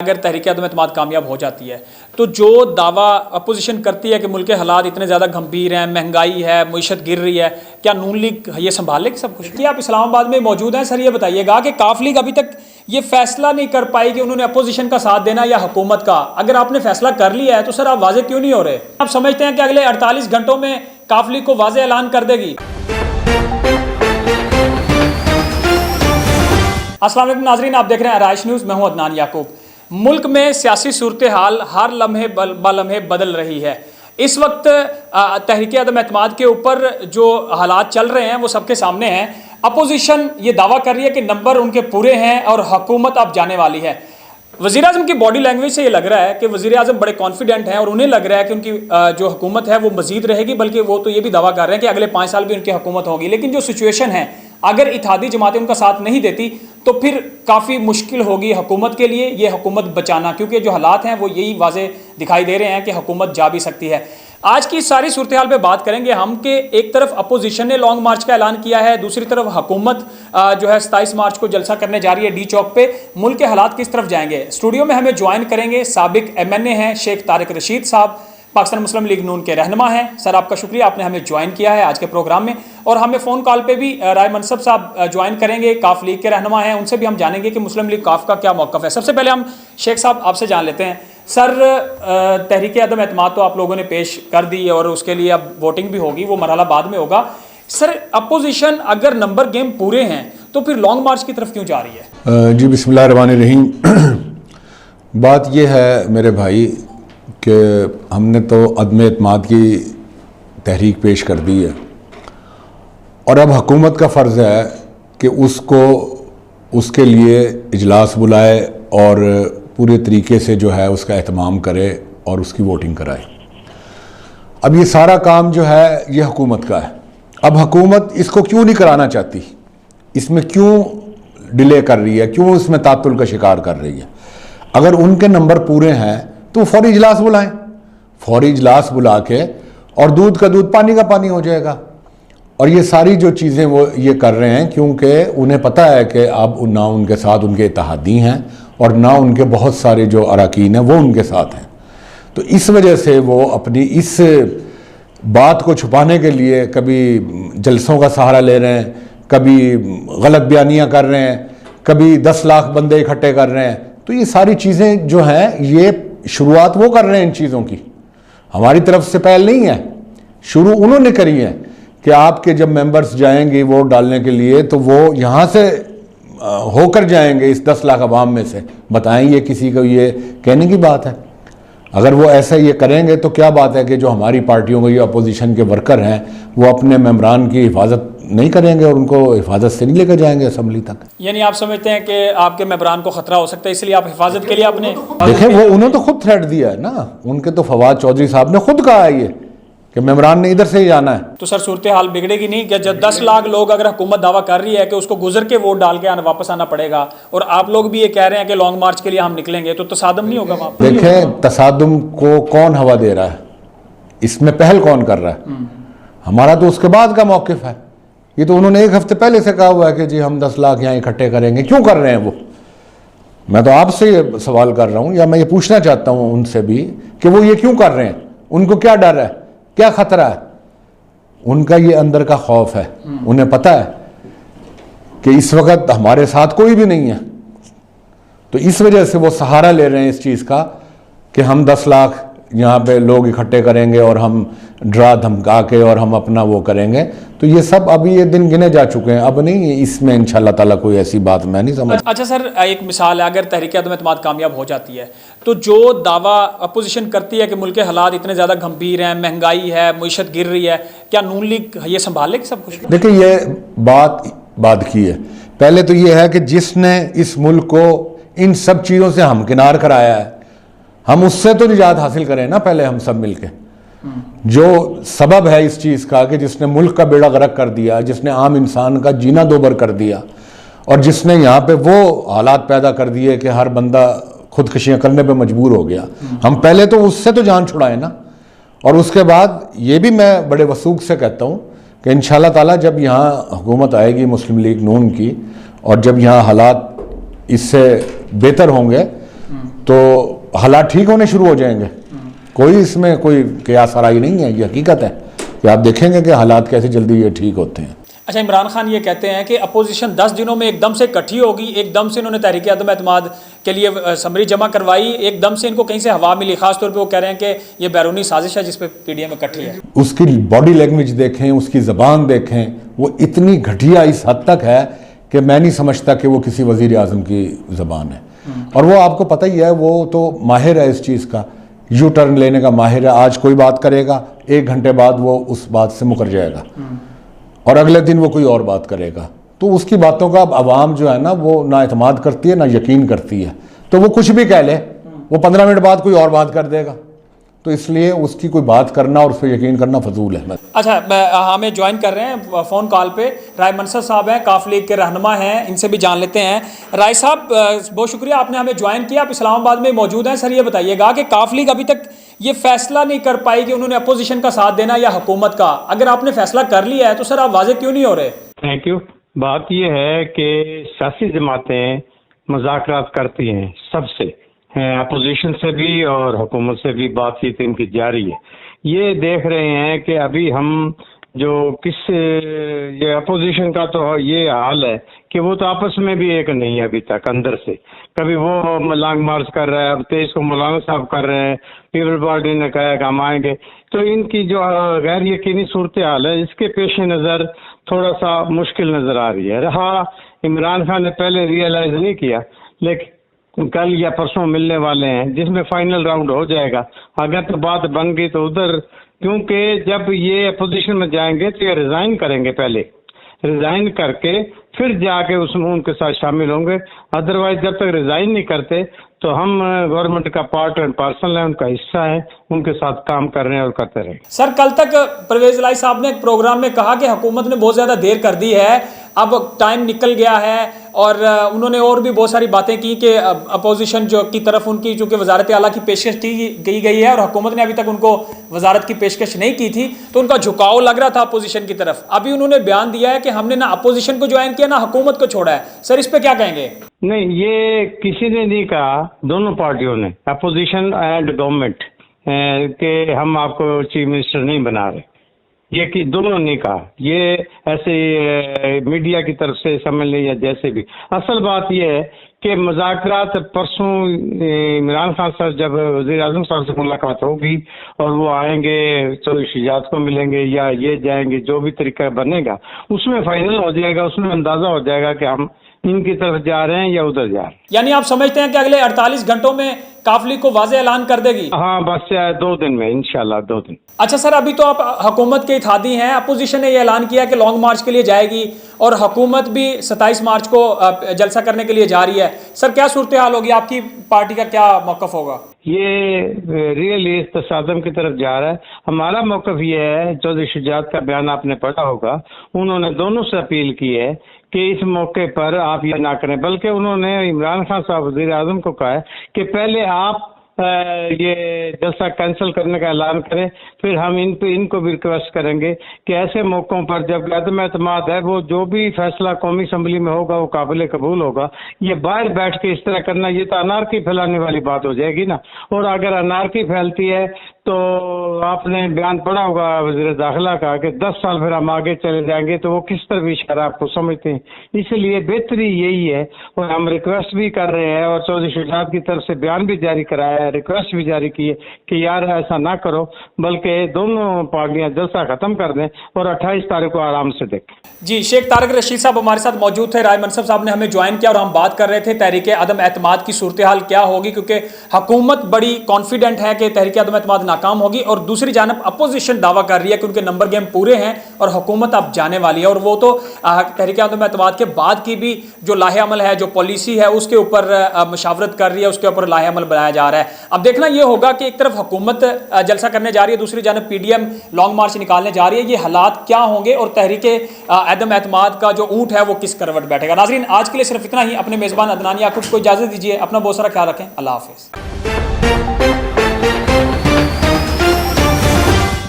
اگر تحریک عدم اعتماد کامیاب ہو جاتی ہے تو جو دعویٰ اپوزیشن کرتی ہے کہ ملک کے حالات اتنے زیادہ گھمبیر ہیں، مہنگائی ہے، معیشت گر رہی ہے، کیا نون لیگ یہ سنبھال لے گی سب کچھ؟ آپ اسلام آباد میں موجود ہیں سر، یہ بتائیے گا کہ کاف لیگ ابھی تک یہ فیصلہ نہیں کر پائی کہ انہوں نے اپوزیشن کا ساتھ دینا یا حکومت کا۔ اگر آپ نے فیصلہ کر لیا ہے تو سر آپ واضح کیوں نہیں ہو رہے؟ آپ سمجھتے ہیں کہ اگلے 48 گھنٹوں میں کاف لیگ کو واضح اعلان کر دے گی؟ السلام علیکم ناظرین، آپ دیکھ رہے ہیں آرائش نیوز، میں ہوں عدنان یعقوب۔ ملک میں سیاسی صورتحال ہر لمحے بلمحے بدل رہی ہے۔ اس وقت تحریک عدم اعتماد کے اوپر جو حالات چل رہے ہیں وہ سب کے سامنے ہیں۔ اپوزیشن یہ دعویٰ کر رہی ہے کہ نمبر ان کے پورے ہیں اور حکومت اب جانے والی ہے۔ وزیر اعظم کی باڈی لینگویج سے یہ لگ رہا ہے کہ وزیر اعظم بڑے کانفیڈنٹ ہیں اور انہیں لگ رہا ہے کہ ان کی جو حکومت ہے وہ مزید رہے گی، بلکہ وہ تو یہ بھی دعویٰ کر رہے ہیں کہ اگلے 5 سال بھی ان کی حکومت ہوگی۔ لیکن جو سچویشن ہے، اگر اتحادی جماعتیں ان کا ساتھ نہیں دیتی تو پھر کافی مشکل ہوگی حکومت کے لیے یہ حکومت بچانا، کیونکہ جو حالات ہیں وہ یہی واضح دکھائی دے رہے ہیں کہ حکومت جا بھی سکتی ہے۔ آج کی ساری صورتحال پہ بات کریں گے ہم کہ ایک طرف اپوزیشن نے لانگ مارچ کا اعلان کیا ہے، دوسری طرف حکومت جو ہے 27 مارچ کو جلسہ کرنے جا رہی ہے ڈی چوک پہ۔ ملک کے حالات کس طرف جائیں گے؟ اسٹوڈیو میں ہمیں جوائن کریں گے سابق MNA ہیں شیخ طارق رشید صاحب، پاکستان مسلم لیگ نون کے رہنما ہیں۔ سر آپ کا شکریہ، آپ نے ہمیں جوائن کیا ہے آج کے پروگرام میں، اور ہمیں فون کال پہ بھی رائے منصب صاحب جوائن کریں گے، کاف لیگ کے رہنما ہیں، ان سے بھی ہم جانیں گے کہ مسلم لیگ کاف کا کیا موقف ہے۔ سب سے پہلے ہم شیخ صاحب آپ سے جان لیتے ہیں۔ سر تحریک عدم اعتماد تو آپ لوگوں نے پیش کر دی اور اس کے لیے اب ووٹنگ بھی ہوگی، وہ مرحلہ بعد میں ہوگا۔ سر اپوزیشن اگر نمبر گیم پورے ہیں تو پھر لانگ مارچ کی طرف کیوں جا رہی ہے؟ جی بسم اللہ الرحمن الرحیم۔ بات یہ ہے میرے بھائی کہ ہم نے تو عدم اعتماد کی تحریک پیش کر دی ہے، اور اب حکومت کا فرض ہے کہ اس کو اس کے لیے اجلاس بلائے اور پورے طریقے سے جو ہے اس کا اہتمام کرے اور اس کی ووٹنگ کرائے۔ اب یہ سارا کام جو ہے یہ حکومت کا ہے۔ اب حکومت اس کو کیوں نہیں کرانا چاہتی، اس میں کیوں ڈیلے کر رہی ہے، کیوں اس میں تعطل کا شکار کر رہی ہے؟ اگر ان کے نمبر پورے ہیں تو فوری اجلاس بلائیں، فوری اجلاس بلا کے، اور دودھ کا دودھ پانی کا پانی ہو جائے گا۔ اور یہ ساری جو چیزیں وہ یہ کر رہے ہیں کیونکہ انہیں پتہ ہے کہ اب نہ ان کے ساتھ ان کے اتحادی ہیں اور نہ ان کے بہت سارے جو اراکین ہیں وہ ان کے ساتھ ہیں، تو اس وجہ سے وہ اپنی اس بات کو چھپانے کے لیے کبھی جلسوں کا سہارا لے رہے ہیں، کبھی غلط بیانیاں کر رہے ہیں، کبھی 10 لاکھ بندے اکٹھے کر رہے ہیں۔ تو یہ ساری چیزیں جو ہیں یہ شروعات وہ کر رہے ہیں ان چیزوں کی، ہماری طرف سے پہل نہیں ہے، شروع انہوں نے کری ہے کہ آپ کے جب ممبرز جائیں گے ووٹ ڈالنے کے لیے تو وہ یہاں سے ہو کر جائیں گے، اس 10 لاکھ عوام میں سے۔ بتائیں یہ کسی کو یہ کہنے کی بات ہے؟ اگر وہ ایسا یہ کریں گے تو کیا بات ہے کہ جو ہماری پارٹیوں کو یہ اپوزیشن کے ورکر ہیں وہ اپنے ممبران کی حفاظت نہیں کریں گے اور ان کو حفاظت سے نہیں لے کر جائیں گے اسمبلی تک؟ یعنی آپ سمجھتے ہیں کہ آپ کے ممبران کو خطرہ ہو سکتا ہے، اس لیے آپ حفاظت کے لیے اپنے دیکھیں وہ انہوں تو خود تھریٹ دیا ہے نا، ان کے تو فواد چودھری صاحب نے خود کہا ہے یہ کہ ممبران نے ادھر سے ہی جانا ہے۔ تو سر صورتحال بگڑے گی نہیں کہ جب 10 لاکھ لوگ اگر حکومت دعویٰ کر رہی ہے کہ اس کو گزر کے ووٹ ڈال کے واپس آنا پڑے گا، اور آپ لوگ بھی یہ کہہ رہے ہیں کہ لانگ مارچ کے لیے ہم نکلیں گے، تو تصادم نہیں ہوگا وہاں؟ دیکھیں تصادم کو کون ہوا دے رہا ہے، اس میں پہل کون کر رہا ہے؟ ہمارا تو اس کے بعد کا موقف ہے۔ یہ تو انہوں نے 1 ہفتے پہلے سے کہا ہوا ہے کہ جی ہم 10 لاکھ یہاں اکٹھے کریں گے۔ کیوں کر رہے ہیں وہ؟ میں تو آپ سے یہ سوال کر رہا ہوں، یا میں یہ پوچھنا چاہتا ہوں ان سے بھی کہ وہ یہ کیوں کر رہے ہیں، ان کو کیا ڈر ہے، کیا خطرہ ہے؟ ان کا یہ اندر کا خوف ہے، انہیں پتہ ہے کہ اس وقت ہمارے ساتھ کوئی بھی نہیں ہے، تو اس وجہ سے وہ سہارا لے رہے ہیں اس چیز کا کہ ہم 10 لاکھ یہاں پہ لوگ اکٹھے کریں گے اور ہم ڈرا دھمکا کے اور ہم اپنا وہ کریں گے۔ تو یہ سب ابھی یہ دن گنے جا چکے ہیں، اب نہیں، اس میں انشاءاللہ تعالیٰ کوئی ایسی بات میں نہیں سمجھ۔ اچھا سر، ایک مثال ہے، اگر تحریک عدم اعتماد کامیاب ہو جاتی ہے تو جو دعویٰ اپوزیشن کرتی ہے کہ ملک کے حالات اتنے زیادہ گھمبیر ہیں، مہنگائی ہے، معیشت گر رہی ہے، کیا نون لیگ یہ سنبھال لے گی سب کچھ؟ دیکھیں یہ بات کی ہے، پہلے تو یہ ہے کہ جس نے اس ملک کو ان سب چیزوں سے ہمکنار کرایا ہے، ہم اس سے تو نجات حاصل کریں نا پہلے ہم سب مل کے۔ جو سبب ہے اس چیز کا کہ جس نے ملک کا بیڑا غرق کر دیا، جس نے عام انسان کا جینا دوبر کر دیا، اور جس نے یہاں پہ وہ حالات پیدا کر دیے کہ ہر بندہ خودکشیاں کرنے پہ مجبور ہو گیا، ہم پہلے تو اس سے تو جان چھڑائیں نا۔ اور اس کے بعد یہ بھی میں بڑے وثوق سے کہتا ہوں کہ انشاءاللہ تعالیٰ جب یہاں حکومت آئے گی مسلم لیگ نون کی، اور جب یہاں حالات اس سے بہتر ہوں گے تو حالات ٹھیک ہونے شروع ہو جائیں گے. کوئی اس میں کوئی قیاس آرائی نہیں ہے, یہ حقیقت ہے کہ آپ دیکھیں گے کہ حالات کیسے جلدی یہ ٹھیک ہوتے ہیں. اچھا، عمران خان یہ کہتے ہیں کہ اپوزیشن 10 دنوں میں ایک دم سے اکٹھی ہوگی، ایک دم سے انہوں نے تحریک عدم اعتماد کے لیے سمری جمع کروائی، ایک دم سے ان کو کہیں سے ہوا ملی. خاص طور پہ وہ کہہ رہے ہیں کہ یہ بیرونی سازش ہے جس پہ پی ڈی ایم اکٹھی ہے. اس کی باڈی لینگویج دیکھیں, اس کی زبان دیکھیں, وہ اتنی گھٹیا اس حد تک ہے کہ میں نہیں سمجھتا کہ وہ کسی وزیر اعظم کی زبان ہے. اور وہ آپ کو پتہ ہی ہے, وہ تو ماہر ہے اس چیز کا, یو ٹرن لینے کا ماہر ہے. آج کوئی بات کرے گا, 1 گھنٹے بعد وہ اس بات سے مکر جائے گا اور اگلے دن وہ کوئی اور بات کرے گا. تو اس کی باتوں کا عوام جو ہے نا وہ نہ اعتماد کرتی ہے نہ یقین کرتی ہے. تو وہ کچھ بھی کہہ لے, وہ 15 منٹ بعد کوئی اور بات کر دے گا. تو اس لیے اس کی کوئی بات کرنا اور اس پہ یقین کرنا فضول ہے. اچھا، ہمیں جوائن کر رہے ہیں فون کال پہ رائے منصر صاحب ہیں, کاف لیگ کے رہنما ہیں, ان سے بھی جان لیتے ہیں. رائے صاحب بہت شکریہ, آپ نے ہمیں جوائن کیا, آپ اسلام آباد میں موجود ہیں. سر یہ بتائیے گا کہ کاف لیگ ابھی تک یہ فیصلہ نہیں کر پائی کہ انہوں نے اپوزیشن کا ساتھ دینا یا حکومت کا. اگر آپ نے فیصلہ کر لیا ہے تو سر آپ واضح کیوں نہیں ہو رہے؟ Thank you. بات یہ ہے کہ سیاسی جماعتیں مذاکرات کرتی ہیں سب سے, اپوزیشن سے بھی اور حکومت سے بھی بات چیت ان کی جاری ہے. یہ دیکھ رہے ہیں کہ ابھی ہم جو یہ اپوزیشن کا تو یہ حال ہے کہ وہ تو آپس میں بھی ایک نہیں ہے ابھی تک اندر سے. کبھی وہ لانگ مارچ کر رہا ہے, اب 23 کو مولانا صاحب کر رہے ہیں, پیپل پارٹی نے کہا کہ ہم آئیں گے. تو ان کی جو غیر یقینی صورتحال ہے اس کے پیش نظر تھوڑا سا مشکل نظر آ رہی ہے. ہاں, عمران خان نے پہلے ریئلائز نہیں کیا, لیکن کل یا پرسوں ملنے والے ہیں جس میں فائنل راؤنڈ ہو جائے گا. اگر تو بات بن گئی تو ادھر, کیونکہ جب یہ اپوزیشن میں جائیں گے تو یہ ریزائن کریں گے, پہلے ریزائن کر کے پھر جا کے اس میں ان کے ساتھ شامل ہوں گے. ادروائز جب تک ریزائن نہیں کرتے تو ہم گورنمنٹ کا پارٹ اینڈ پارسل ہیں, ان کا حصہ ہے, ان کے ساتھ کام کر رہے ہیں اور کرتے رہیں. سر کل تک پرویز الہی صاحب نے ایک پروگرام میں کہا کہ حکومت نے بہت زیادہ دیر کر دی ہے, اب ٹائم نکل گیا ہے, اور انہوں نے اور بھی بہت ساری باتیں کی کہ اپوزیشن جو کی طرف ان کی چونکہ وزارت اعلیٰ کی پیشکش کی گئی ہے اور حکومت نے ابھی تک ان کو وزارت کی پیشکش نہیں کی تھی, تو ان کا جھکاؤ لگ رہا تھا اپوزیشن کی طرف. ابھی انہوں نے بیان دیا ہے کہ ہم نے نہ اپوزیشن کو جوائن کیا نہ حکومت کو چھوڑا ہے. سر اس پہ کیا کہیں گے؟ نہیں, یہ کسی نے نہیں کہا, دونوں پارٹیوں نے, اپوزیشن اینڈ گورنمنٹ, کہ ہم آپ کو چیف منسٹر نہیں بنا رہے. یہ کہ دونوں نے کہا, یہ ایسے میڈیا کی طرف سے سمجھ لیں یا جیسے بھی. اصل بات یہ ہے کہ مذاکرات پرسوں عمران خان صاحب جب وزیر اعظم صاحب سے ملاقات ہوگی اور وہ آئیں گے چودھری شجاعت کو ملیں گے یا یہ جائیں گے, جو بھی طریقہ بنے گا اس میں فائنل ہو جائے گا, اس میں اندازہ ہو جائے گا کہ ہم ان کی طرف جا رہے ہیں یا ادھر جا رہے ہیں. یعنی آپ سمجھتے ہیں کہ اگلے 48 گھنٹوں میں کاف لیگ کو واضح اعلان کر دے گی؟ ہاں, بس 2 دن میں انشاءاللہ 2 دن. اچھا سر, ابھی تو آپ حکومت کے اتحادی ہیں, اپوزیشن نے یہ اعلان کیا کہ لانگ مارچ کے لیے جائے گی اور حکومت بھی 27 مارچ کو جلسہ کرنے کے لیے جا رہی ہے. سر کیا صورتحال ہوگی, آپ کی پارٹی کا کیا موقف ہوگا؟ یہ ریئلی تصادم کی طرف جا رہا ہے. ہمارا موقف یہ ہے, چودھری شجاعت کا بیان آپ نے پڑھا ہوگا, انہوں نے دونوں سے اپیل کی ہے کہ اس موقع پر آپ یہ نہ کریں, بلکہ انہوں نے عمران خان صاحب وزیر اعظم کو کہا ہے کہ پہلے آپ یہ جلسہ کینسل کرنے کا اعلان کریں, پھر ہم ان کو بھی ریکویسٹ کریں گے کہ ایسے موقعوں پر جب عدم اعتماد ہے, وہ جو بھی فیصلہ قومی اسمبلی میں ہوگا وہ قابل قبول ہوگا. یہ باہر بیٹھ کے اس طرح کرنا, یہ تو انارکی پھیلانے والی بات ہو جائے گی نا. اور اگر انارکی پھیلتی ہے تو آپ نے بیان پڑھا ہوگا وزیر داخلہ کا کہ 10 سال پھر ہم آگے چلے جائیں گے, تو وہ کس طرح اشارہ آپ کو سمجھتے ہیں. اس لیے بہتری یہی ہے, اور ہم ریکویسٹ بھی کر رہے ہیں اور چودھری شجاعت کی طرف سے بیان بھی جاری کرایا ہے, ریکویسٹ بھی جاری کی ہے کہ یار ایسا نہ کرو, بلکہ دونوں پارٹیاں جلسہ ختم کر دیں اور 28 تاریخ کو آرام سے دیکھیں. جی, شیخ طارق رشید صاحب ہمارے ساتھ موجود تھے, رائے منصر صاحب نے ہمیں جوائن کیا اور ہم بات کر رہے تھے تحریک عدم اعتماد کی صورتحال کیا ہوگی, کیونکہ حکومت بڑی کانفیڈنٹ ہے کہ تحریک عدم اعتماد ناکام ہوگی, اور دوسری جانب اپوزیشن دعویٰ کر رہی ہے کہ ان کے نمبر گیم پورے ہیں اور حکومت اب جانے والی ہے, اور وہ تو تحریک عدم اعتماد کے بعد کی بھی جو لاہ عمل ہے, جو پالیسی ہے, اس کے اوپر مشاورت کر رہی ہے, اس کے اوپر لاہ عمل بنایا جا رہا ہے. اب دیکھنا یہ ہوگا کہ ایک طرف حکومت جلسہ کرنے جا رہی ہے, دوسری جانب P D M long march نکالنے جا رہی ہے. یہ حالات کیا ہوں گے اور تحریک عدم اعتماد کا جو اونٹ ہے وہ کس کروٹ بیٹھے گا؟ ناظرین, آج کے لیے صرف اتنا ہی. اپنے میزبان عدنان یعقوب کو اجازت دیجیے, اپنا بہت سارا خیال رکھیں. اللہ حافظ.